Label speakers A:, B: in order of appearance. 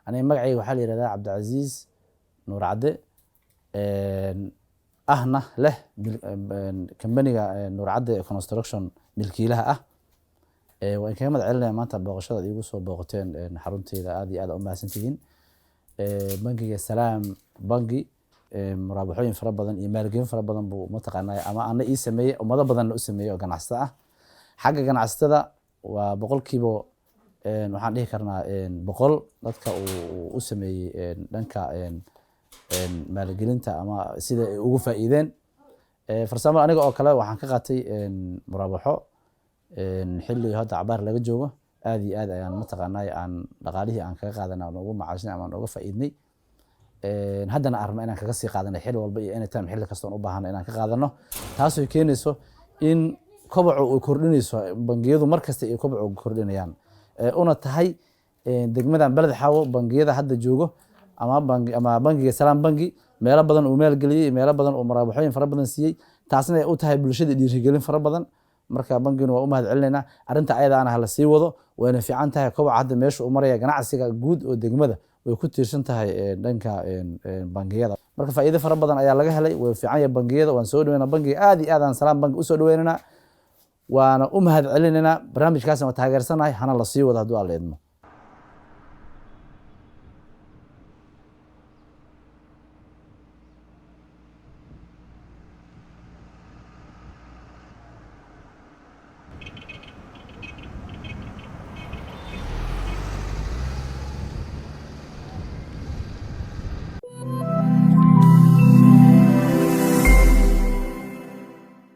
A: aniga magacayga waxaa la yidhahdaa Cabdicasiis Nuur Cadde ahna leh kambaniga Nuur Cadde Construction milkiilaha ah. waan kaga mahad celinayaa maanta booqashada iigu soo booqateen xarunteeda aad iyo aad u mahadsantihiin. bangiga Salaam bangi muraabaxooyin fara badan iyo maalgelin fara badan buu mataqaanaa ama ana ii sameeyay ummado badan u sameeyay oo ganacsato ah. xagga ganacsatada waa boqolkiiba waxaan dhihi karnaa boqol dadka uu u sameeyay dhanka maalgelinta ama sida ay ugu faa'iideen. farsamo aniga oo kale waxaan ka qaatay muraabaxo xilli hadda cabaar laga joogo aad iyo aad ayaan mataqaanaa aan dhaqaalihii aan kaga qaadanay aan ugu macaashnay ama aan uga faa'iidnay. haddana arma inaan kaga sii qaadanay xilli walba iyo anytime xilli kasta oo u baahanay inaan ka qaadano taasoo keenayso in kobocu uu kordhinayso bangiyadu markasta ay kobocu kordhinayaan una tahay degmadan Balad Xaawo bangiyada hadda joogo ama bangiga Salaam bangi meelo badan uu maalgeliyay meelo badan oo muraabaxooyin fara badan siiyay taasna ay u tahay bulshada dhiirigelin fara badan. marka bangina waa u mahad celinaynaa arinta ayadaana hala sii wado wayna fiican tahay koboca hadda meesha uu maraya ganacsiga guud oo degmada way ku tiirsan tahay dhanka bangiyada. marka faa'iido fara badan ayaa laga helay way fiican yahay bangiyada waan soo dhaweynaa bangiga aad iyo aad aan Salaam bangi u soo dhaweynaynaa waana u mahad celinaynaa barnaamijkaasna waa taageersanahay hana la sii wado hadduu alla idmo.